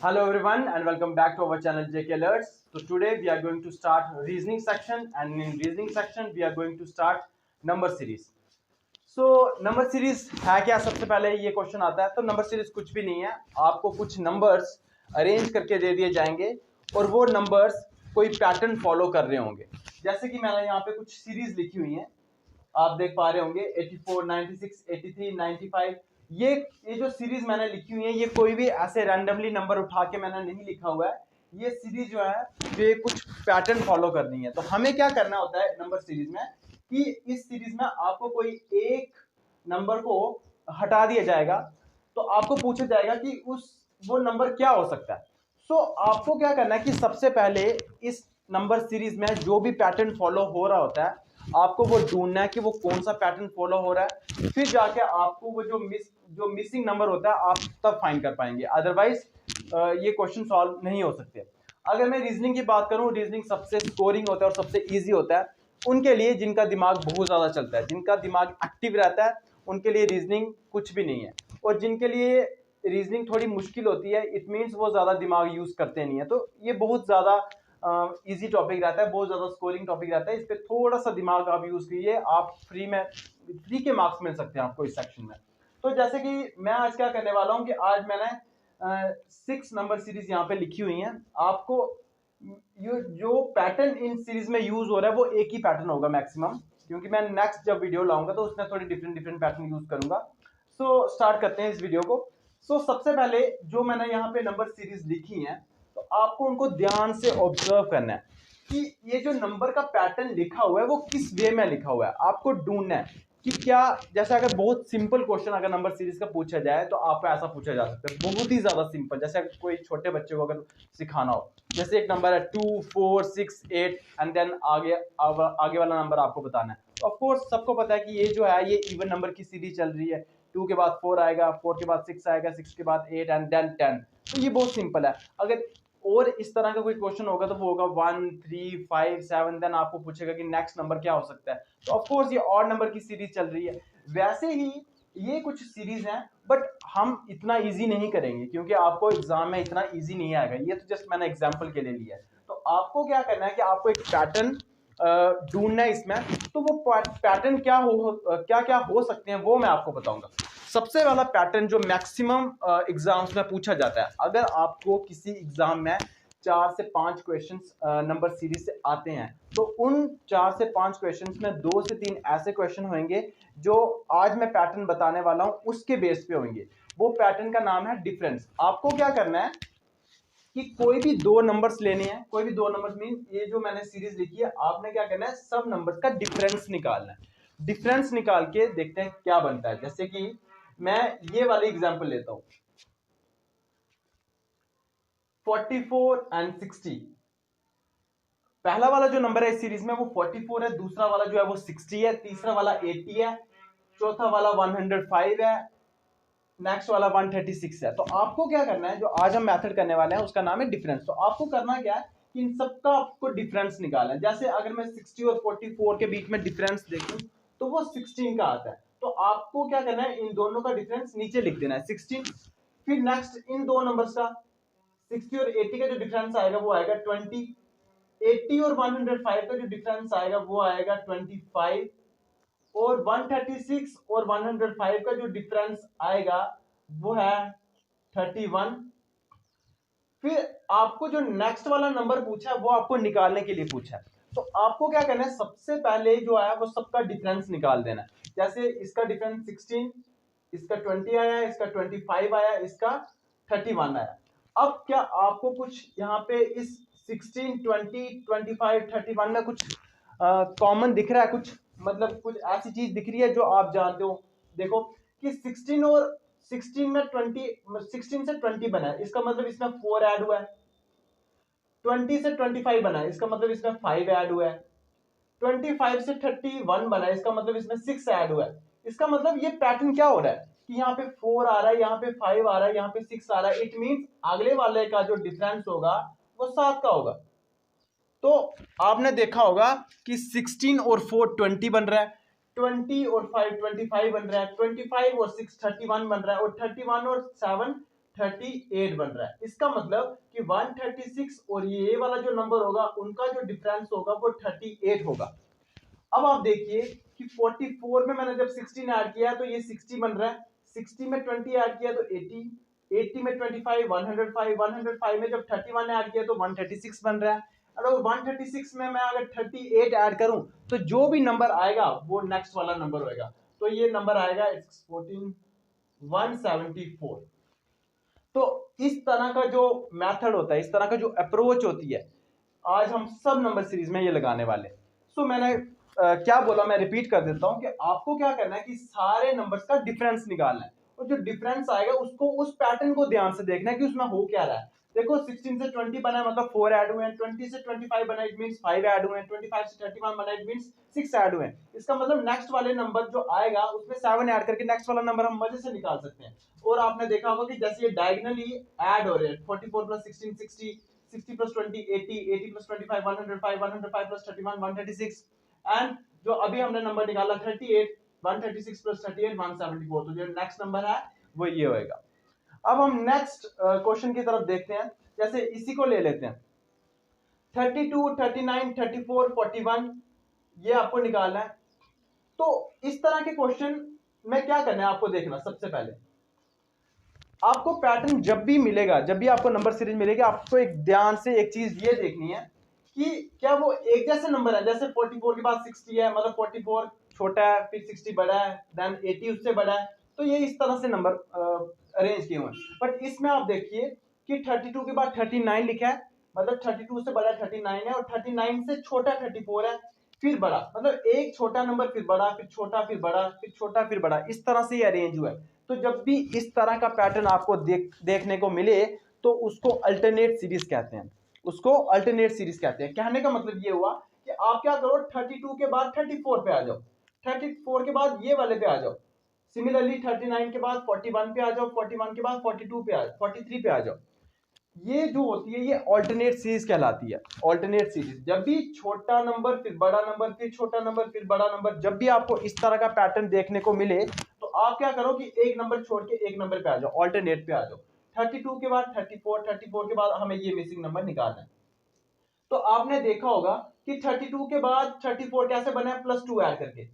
Hello everyone and welcome back to our channel JK Alerts. So today we are going to start reasoning section and in reasoning section we are going to start number series. So number series है क्या? सबसे पहले ये question आता है तो number series कुछ भी नहीं है, आपको कुछ नंबर्स अरेंज करके दे दिए जाएंगे और वो नंबर्स कोई पैटर्न फॉलो कर रहे होंगे। जैसे कि मैंने यहाँ पे कुछ सीरीज लिखी हुई है, आप देख पा रहे होंगे 84, 96, 83, 95। ये जो सीरीज मैंने लिखी हुई है ये कोई भी ऐसे रैंडमली नंबर उठा के मैंने नहीं लिखा हुआ है। ये सीरीज जो है ये कुछ पैटर्न फॉलो करनी है। तो हमें क्या करना होता है नंबर सीरीज में कि इस सीरीज में आपको कोई एक नंबर को हटा दिया जाएगा तो आपको पूछा जाएगा कि वो नंबर क्या हो सकता है। सो आपको क्या करना है कि सबसे पहले इस नंबर सीरीज में जो भी पैटर्न फॉलो हो रहा होता है आपको वो ढूंढना है कि वो कौन सा पैटर्न फॉलो हो रहा है, फिर जाके आपको वो जो मिसिंग नंबर होता है आप तब फाइंड कर पाएंगे, अदरवाइज ये क्वेश्चन सॉल्व नहीं हो सकते। अगर मैं रीजनिंग की बात करूं, रीजनिंग सबसे स्कोरिंग होता है और सबसे इजी होता है उनके लिए जिनका दिमाग बहुत ज्यादा चलता है, जिनका दिमाग एक्टिव रहता है उनके लिए रीजनिंग कुछ भी नहीं है। और जिनके लिए रीजनिंग थोड़ी मुश्किल होती है इट मीन्स वो ज्यादा दिमाग यूज करते नहीं है, तो ये बहुत ज्यादा इजी टॉपिक रहता है, बहुत ज्यादा स्कोरिंग टॉपिक रहता है। इस पर थोड़ा सा दिमाग आप यूज कीजिए, आप फ्री के मार्क्स मिल सकते हैं आपको इस सेक्शन में। तो जैसे कि मैं आज क्या करने वाला हूं कि आज मैंने 6 नंबर सीरीज यहाँ पे लिखी हुई हैं। आपको ये जो पैटर्न इन सीरीज में यूज हो रहा है वो एक ही पैटर्न होगा मैक्सिमम, क्योंकि मैं नेक्स्ट जब वीडियो लाऊंगा तो उसमें थोड़ी डिफरेंट पैटर्न यूज करूंगा। सो स्टार्ट करते हैं इस वीडियो को। सो सबसे पहले जो मैंने यहाँ पे नंबर सीरीज लिखी है तो आपको उनको ध्यान से ऑब्जर्व करना है कि ये जो नंबर का पैटर्न लिखा हुआ है वो किस वे में लिखा हुआ है। आपको ढूंढना है कि क्या, जैसे अगर बहुत सिंपल क्वेश्चन अगर नंबर सीरीज का पूछा जाए तो आपको ऐसा पूछा जा सकता है, बहुत ही ज्यादा सिंपल, जैसे कोई छोटे बच्चे को अगर सिखाना हो, जैसे एक नंबर है 2, 4, 6, 8 एंड देन आगे वाला नंबर आपको बताना है। ऑफ कोर्स सबको पता है कि ये जो है ये इवन नंबर की सीरीज चल रही है, 2 के बाद 4 आएगा, 4 के बाद 6 आएगा, 6 के बाद 8 एंड देन 10। तो ये बहुत सिंपल है। अगर और इस तरह का कोई क्वेश्चन होगा तो वो होगा 1, 3, 5, 7, देन आपको पूछेगा कि नेक्स्ट नंबर क्या हो सकता है। तो ऑफ कोर्स ये ऑड नंबर की सीरीज चल रही है। वैसे ही ये कुछ सीरीज हैं बट हम इतना इजी नहीं करेंगे क्योंकि आपको एग्जाम में इतना इजी नहीं आएगा। ये तो जस्ट मैंने एग्जांपल के लिए लिया है। तो आपको क्या करना है कि आपको एक पैटर्न ढूंढना है इसमें। तो वो पैटर्न क्या क्या हो सकते हैं वो मैं आपको बताऊंगा। सबसे वाला पैटर्न जो मैक्सिमम एग्जाम्स में पूछा जाता है, अगर आपको किसी एग्जाम में 4 से 5 क्वेश्चंस नंबर सीरीज से आते हैं तो उन 4 से 5 क्वेश्चंस में 2 से 3 ऐसे क्वेश्चन होंगे जो आज मैं पैटर्न बताने वाला हूं उसके बेस पे होंगे। वो पैटर्न का नाम है डिफरेंस। आपको क्या करना है कि कोई भी दो नंबर्स लेने हैं, कोई भी दो नंबर्स मीन ये जो मैंने सीरीज लिखी है आपने क्या करना है सब नंबर्स का डिफरेंस निकालना है। डिफरेंस निकाल के देखते हैं क्या बनता है। जैसे कि मैं ये वाली एग्जांपल लेता हूं 44 एंड 60। पहला वाला जो नंबर है इस सीरीज में वो 44 है, दूसरा वाला जो है वो 60 है, तीसरा वाला 80 है, चौथा वाला 105 है, नेक्स्ट वाला 136 है। तो आपको क्या करना है, जो आज हम मेथड करने वाले हैं उसका नाम है डिफरेंस। तो आपको करना क्या है कि इन सबका आपको डिफरेंस निकालना है। जैसे अगर मैं 60 और 44 के बीच में डिफरेंस देखूं तो वो 16 का आता है। तो आपको क्या करना है इन दोनों का डिफरेंस नीचे लिख देना है 16। फिर नेक्स्ट इन दो नंबर्स का 60 और 80 का जो डिफरेंस आएगा वो आएगा 20। 80 और 105 का जो डिफरेंस आएगा वो आएगा 25। और 136 और 105 का जो डिफरेंस आएगा वो है 31। फिर आपको जो नेक्स्ट वाला नंबर पूछा है वो आपको निकालने के लिए पूछा है। तो आपको क्या करना है, सबसे पहले जो आया वो सबका डिफरेंस निकाल देना है। जैसे इसका डिफरेंस 16, इसका 20 आया, इसका 25 आया, इसका 31 आया। अब क्या आपको कुछ यहाँ पे इस 16, 20, 25, 31 में कुछ कॉमन दिख रहा है? कुछ मतलब कुछ ऐसी चीज दिख रही है जो आप जानते हो? देखो कि 16 और 16 में 20, 16 से 20 बना है, इसका मतलब इसमें 4 ऐड हुआ है। 20 से 25 बना है, इसका मतलब इसमें 5 ऐड हुआ है। 25 से 31 बना है, इसका मतलब इसमें 6 ऐड हुआ है। इसका मतलब ये पैटर्न क्या हो रहा है कि यहाँ पे 4 आ रहा है, यहाँ पे 5 आ रहा है, यहाँ पे 6 आ रहा है। इट मींस अगले वाले का जो डिफरेंस होगा वो 7 का होगा। तो आपने देखा होगा कि 16 और 4 20 बन रहा है, 20 और 5 25 बन रहा है, 25 और 6 31 बन रहा है, और 31 और 7 38 बन रहा है। इसका मतलब कि 136 और ये वाला जो नंबर होगा उनका जो डिफरेंस होगा वो 38 होगा। अब आप देखिए कि 44 में मैंने जब 16 ऐड किया तो ये 60 बन रहा है, 60 में 20 ऐड किया तो 80, 80 में 25 105, 105 में जब 31 ऐड किया तो 136 बन रहा है। और 136 में मैं अगर 38 ऐड करूं तो जो भी नंबर आएगा वो नेक्स्ट वाला नंबर होएगा। तो ये नंबर आएगा 174। तो इस तरह का जो मेथड होता है, इस तरह का जो अप्रोच होती है, आज हम सब नंबर सीरीज में ये लगाने वाले। सो मैंने क्या बोला, मैं रिपीट कर देता हूं कि आपको क्या करना है कि सारे नंबर्स का डिफरेंस निकालना है और जो डिफरेंस आएगा उसको उस पैटर्न को ध्यान से देखना है कि उसमें हो क्या रहा है। देखो 16 से 20 बना है मतलब 4 ऐड हुए हैं, 20 से 25 बना इट मींस 5 ऐड हुए हैं, 25 से 31 बना इट मींस 6 ऐड हुए हैं। इसका मतलब नेक्स्ट वाले नंबर जो आएगा उसमें 7 ऐड करके नेक्स्ट वाला नंबर हम मजे से निकाल सकते हैं। और आपने देखा होगा कि जैसे ये डायगोनली ऐड हो रहे हैं, 44 plus 16 60, 60 plus 20 80, 80 plus 25 105, 105 plus 31 136 and जो अभी हमने नंबर निकाला 38, 136 प्लस 38 174। तो जो नेक्स्ट नंबर है वो ये होएगा। अब हम नेक्स्ट क्वेश्चन की तरफ देखते हैं। जैसे इसी को ले लेते हैं 32, 39, 34, 41, ये आपको निकालना है। तो इस तरह के क्वेश्चन में क्या करना है आपको देखना, सबसे पहले आपको पैटर्न जब भी मिलेगा, जब भी आपको नंबर सीरीज मिलेगी, आपको एक ध्यान से एक चीज ये देखनी है कि क्या वो एक जैसे नंबर है। जैसे 44 के बाद 60 है मतलब 44 छोटा है, फिर 60 बड़ा है, देन 80 उससे बड़ा है। तो ये इस तरह से नंबर अरेंज किए हुए हैं। बट इसमें आप देखिए कि 32 के बाद 39 लिखा है, मतलब 32 से बड़ा 39 है और 39 से छोटा 34 है, फिर बड़ा, मतलब एक छोटा नंबर फिर बड़ा, फिर छोटा, फिर बड़ा, फिर छोटा, फिर बड़ा, इस तरह से ये अरेंज हुआ है। तो जब भी इस तरह का पैटर्न आपको देखने को मिले तो उसको अल्टरनेट सीरीज कहते हैं, उसको अल्टरनेट सीरीज कहते हैं। कहने का मतलब ये हुआ कि आप क्या करो 32 के बाद 34 पे आ जाओ, 34 के बाद ये वाले पे आ जाओ, सिमिलरली 39 के बाद 41 पे आ जाओ, 41 के बाद 42 पे आ 43 पे आ जाओ। ये जो होती है ये ऑल्टरनेट सीरीज कहलाती है। ऑल्टरनेट सीरीज जब भी छोटा नंबर फिर बड़ा नंबर फिर छोटा नंबर फिर बड़ा नंबर, जब भी आपको इस तरह का पैटर्न देखने को मिले तो आप क्या करो कि एक नंबर छोड़ के एक नंबर पे आ जाओ, ऑल्टरनेट पे आ जाओ। 32 के बाद 34, 34 के बाद हमें ये मिसिंग नंबर निकालना है। तो आपने देखा होगा कि 32 के बाद 34 कैसे बना है, +2 ऐड करके।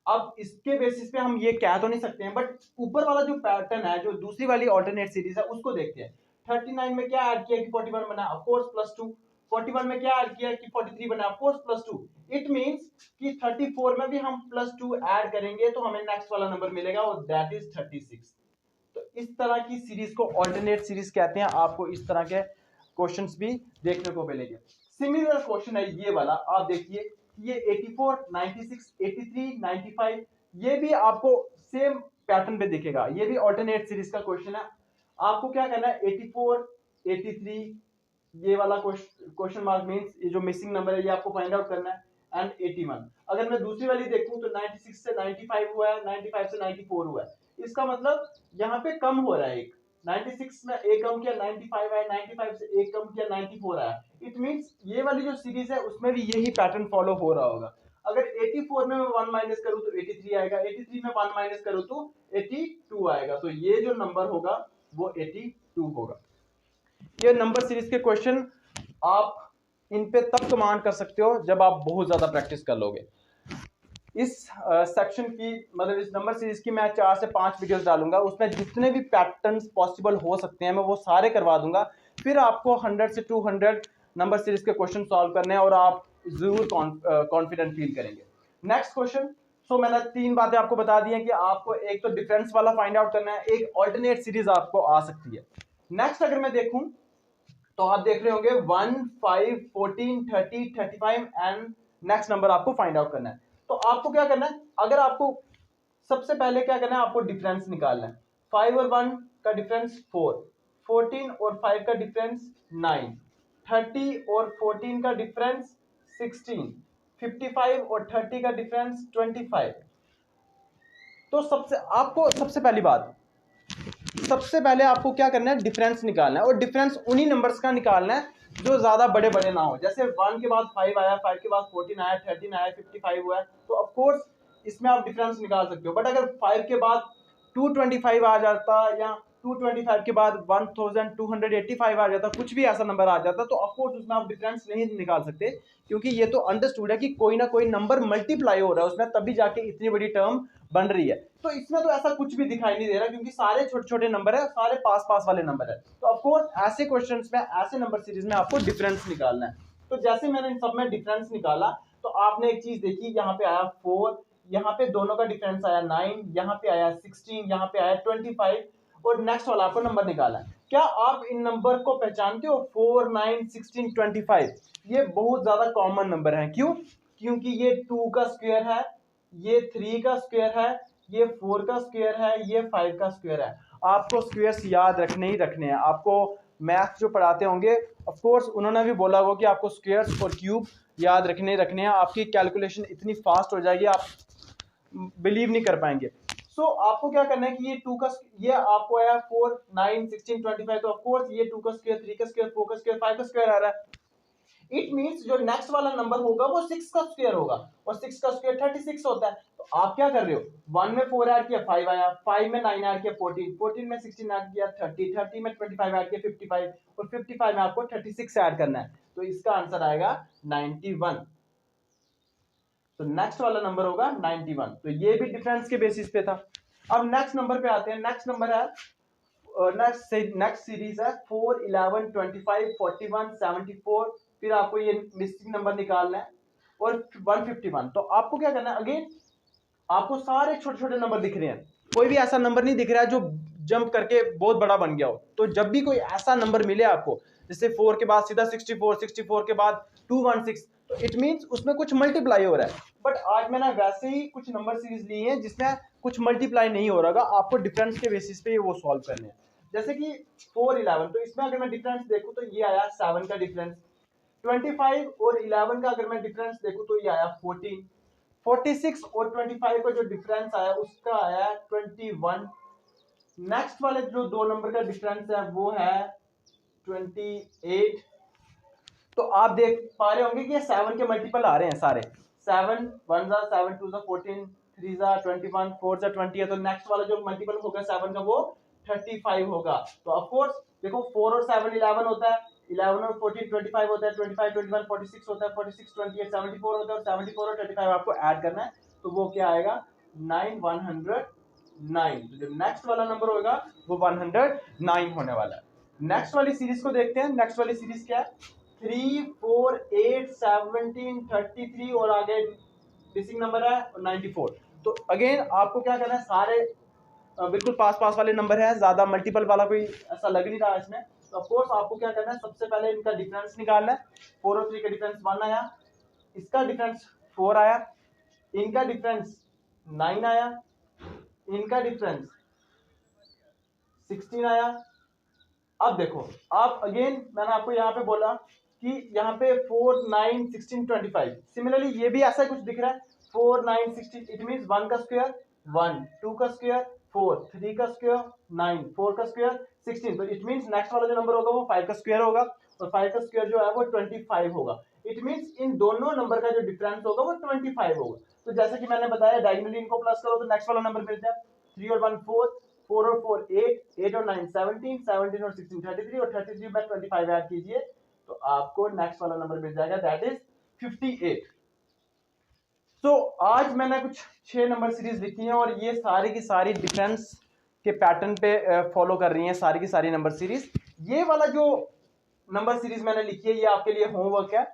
अब इसके बेसिस पे हम ये कह तो नहीं सकते हैं, बट ऊपर वाला जो पैटर्न है, जो दूसरी वाली ऑल्टरनेट सीरीज है, उसको देखते हैं। 39 में क्या ऐड किया कि 41 बना, ऑफ कोर्स +2। 41 में क्या ऐड किया कि 43 बना, ऑफ कोर्स +2। इट मींस कि 34 में भी हम +2 ऐड करेंगे तो हमें नेक्स्ट वाला नंबर मिलेगा और दैट इज 36। तो इस तरह की सीरीज को ऑल्टरनेट सीरीज कहते हैं। आपको इस तरह के क्वेश्चंस भी देखने को मिलेंगे। सिमिलर क्वेश्चन है ये वाला, आप देखिए ये 84, 96, 83, 95, ये भी आपको सेम पैटर्न पे दिखेगा। ये भी ऑल्टरनेट सीरीज का क्वेश्चन है। आपको क्या करना है 84, 83, ये वाला क्वेश्चन मार्क मींस ये जो मिसिंग नंबर है ये आपको फाइंड आउट करना है, एंड 81। अगर मैं दूसरी वाली देखूं तो 96 से 95 हुआ है, 95 से 94 हुआ है। इसका मतलब यहाँ पे कम हो रहा है, एक 96 में एक कम किया 95 है, 95 से एक कम किया 94 आया। इट मींस ये वाली जो सीरीज है उसमें भी यही पैटर्न फॉलो हो रहा होगा। अगर 84 में मैं 1 माइनस करूं तो 83 आएगा, 83 में 1 माइनस करूं तो 82 आएगा। तो ये जो नंबर होगा वो 82 होगा। ये नंबर सीरीज के क्वेश्चन आप इन पे तब कमांड कर सकते हो जब आप बहुत ज्यादा प्रैक्टिस कर लोगे। इस सेक्शन की मतलब इस नंबर सीरीज की मैं 4 से 5 वीडियोस डालूंगा, उसमें जितने भी पैटर्न्स पॉसिबल हो सकते हैं मैं वो सारे करवा दूंगा। फिर आपको 100 से 200 नंबर सीरीज के क्वेश्चन सॉल्व करने हैं और आप जरूर कॉन्फिडेंट फील करेंगे। Next question. सो मैंने 3 बातें आपको बता दी हैं कि आपको एक तो डिफरेंस वाला फाइंड आउट करना है, एक ऑल्टरनेट सीरीज आपको आ सकती है। नेक्स्ट अगर मैं देखूं तो आप देख रहे होंगे 1, 5, 14, 30, 35 एंड नेक्स्ट नंबर आपको फाइंड आउट करना है। तो आपको क्या करना है, अगर आपको सबसे पहले क्या करना है, आपको डिफरेंस निकालना है। 5 और 1 का डिफरेंस 4, 14 और 5 का डिफरेंस 9, 30 और 14 का डिफरेंस 16, 55 और 30 का डिफरेंस 25। तो सबसे पहली बात, सबसे पहले आपको क्या करना है, डिफरेंस निकालना है। और डिफरेंस उन्हीं नंबर्स का निकालना है जो ज्यादा बड़े बड़े ना हो। जैसे 1 के बाद 5 आया, 5 के बाद 14 आया, 13 आया, 55 हुआ है, तो ऑफ कोर्स इसमें आप डिफरेंस निकाल सकते हो। बट अगर 5 के बाद 225 आ जाता या 225 के बाद 1285 आ जाता, कुछ भी ऐसा नंबर आ जाता, तो ऑफकोर्स उसमें आप डिफरेंस नहीं निकाल सकते, क्योंकि ये तो अंडरस्टूड है कि कोई ना कोई नंबर मल्टीप्लाई हो रहा है उसमें, तभी जाके इतनी बड़ी टर्म बन रही है। तो इसमें तो ऐसा कुछ भी दिखाई नहीं दे रहा, क्योंकि सारे छोटे छोटे नंबर है, सारे पास पास वाले नंबर है। तो ऑफकोर्स ऐसे क्वेश्चंस में, ऐसे नंबर सीरीज में आपको डिफरेंस निकालना है। तो जैसे मैंने इन सब में डिफरेंस निकाला, तो आपने एक चीज देखी, यहाँ पे आया 4, यहाँ पे दोनों का डिफरेंस आया 9, यहाँ पे आया 16, यहाँ पे आया 25, और नेक्स्ट वाला आपको नंबर निकालना है। क्या आप इन नंबर को पहचानते हो? 4, 9, 16, 25 ये बहुत ज्यादा कॉमन नंबर है। क्यों? क्योंकि ये 2 का स्क्वायर है, ये 3 का स्क्वायर है, ये 4 का स्क्वायर है, ये 5 का स्क्वायर है। आपको स्क्वायर्स याद रखने ही रखने हैं। आपको मैथ जो पढ़ाते होंगे, ऑफ कोर्स उन्होंने भी बोला होगा कि आपको स्क्वायर्स और क्यूब याद रखने ही रखने हैं। आपकी कैलकुलेशन इतनी फास्ट हो जाएगी, आप बिलीव नहीं कर पाएंगे। सो आपको क्या करना है कि ये 2 का, ये आपको आया 4, 9, 16, 25, तो ऑफ कोर्स ये 2 का स्क्वायर, 3 का स्क्वायर, 4 का स्क्वायर, 5 का स्क्वायर आ रहा है। इट मींस जो नेक्स्ट वाला नंबर होगा वो 6 का स्क्वायर होगा, और 6 का स्क्वायर 36 होता है। तो आप क्या कर रहे हो, 1 में 4 ऐड किया 5 आया, 5 में 9 ऐड किया 14, 14 में 16 ऐड किया 30, 30 में 25 ऐड किया 55, और 55 में आपको 36 ऐड करना है। तो इसका आंसर आएगा 91। तो नेक्स्ट वाला नंबर होगा 91। तो ये भी डिफरेंस के बेसिस पे था। अब नेक्स्ट नंबर पे आते हैं। नेक्स्ट नंबर है, नेक्स्ट सीरीज है 4, 11, 25, 41, 74, फिर आपको ये मिसिंग नंबर निकालना है, और 151। तो आपको क्या करना है, अगेन आपको सारे छोटे छोटे नंबर दिख रहे हैं, कोई भी ऐसा नंबर नहीं दिख रहा है जो जंप करके बहुत बड़ा बन गया हो। तो जब भी कोई ऐसा नंबर मिले आपको, जैसे 4 के बाद सीधा 64, 64 के बाद 216, तो इट मींस उसमें कुछ मल्टीप्लाई हो रहा है। बट आज मैंने वैसे ही कुछ नंबर सीरीज ली है जिसमें कुछ मल्टीप्लाई नहीं हो रहा, आपको डिफरेंस के बेसिस पे वो सॉल्व करने हैं। जैसे कि 4, 11, तो इसमें अगर मैं डिफरेंस देखूं तो ये आया 7 का डिफरेंस। 25 और 11 का अगर मैं डिफरेंस देखूं तो ये आया 14। 46 और 25 का जो डिफरेंस आया उसका आया 21। नेक्स्ट वाले जो दो नंबर का डिफरेंस है वो है 28। तो आप देख पा रहे होंगे कि ये 7 के मल्टीपल आ रहे हैं सारे। 7 1 जा 7 2 जा 14, 3 जा 21, 4 जा 20 है। तो नेक्स्ट वाला जो मल्टीपल होगा 7 का वो 35 होगा। तो ऑफ कोर्स देखो 4 और 7 11 होता है, 11 और 14 25 होता है, 25 21 46 होता है, 46 28 74 होता है, और 74 और 35 आपको ऐड करना है। तो वो क्या आएगा 9 109। तो जो नेक्स्ट वाला नंबर होगा वो 109 होने वाला है। नेक्स्ट वाली सीरीज को देखते हैं। नेक्स्ट वाली सीरीज क्या है, 3, 4, 8, 17, 33 और आगे मिसिंग नंबर है 94। तो अगेन आपको क्या करना है, सारे बिल्कुल पास पास वाले नंबर है, ज्यादा मल्टीपल वाला कोई ऐसा लग नहीं रहा है इसमें। तो ऑफ कोर्स आपको क्या करना है, सबसे पहले इनका डिफरेंस निकालना है। 4 और 3 का डिफरेंस 1 आया, इसका डिफरेंस 4 आया, इनका डिफरेंस 9 आया, इनका डिफरेंस 16 आया। अब देखो, आप अगेन मैंने आपको यहाँ पे बोला कि यहाँ पे 4, 9, 16, 25, सिमिलरली ये भी ऐसा कुछ दिख रहा है 4, 9, 16, इट मींस 1 का स्क्वायर 1, 2 का स्क्वायर 4, 3 का स्क्वायर 9, 4 का स्क्वायर 16। तो इट मींस नेक्स्ट वाला जो नंबर होगा वो 5 का स्क्वायर होगा, और 5 का स्क्वायर जो है वो 25 होगा। इट मींस इन दोनों नंबर का जो डिफरेंस होगा वो 25 होगा। तो जैसे कि मैंने बताया डायगोनली इनको प्लस करो तो नेक्स्ट वाला नंबर मिलता है। 3 और 1 4, 4 और 4 8, 8 और 9 17, 17 और 16 33, और 33 में 25 ऐड कीजिए तो आपको नेक्स्ट वाला नंबर मिल जाएगा, दैट इज 58। सो आज मैंने कुछ 6 नंबर सीरीज लिखी हैं, और ये सारी की सारी डिफरेंस के पैटर्न पे फॉलो कर रही हैं, सारी की सारी नंबर सीरीज। ये वाला जो नंबर सीरीज मैंने लिखी है ये आपके लिए होमवर्क है।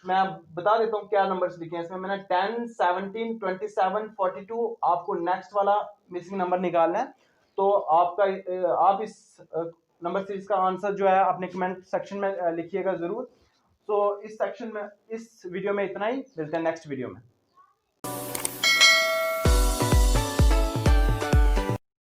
मैं बता देता हूँ क्या नंबर्स लिखे हैं इसमें। मैंने 10, 17, 27, 42, आपको नेक्स्ट वाला मिसिंग नंबर निकालना है। तो आपका आप इस नंबर सीरीज का आंसर जो है अपने कमेंट सेक्शन में लिखिएगा जरूर। तो इस सेक्शन में, इस वीडियो में इतना ही, मिलते हैं नेक्स्ट वीडियो में।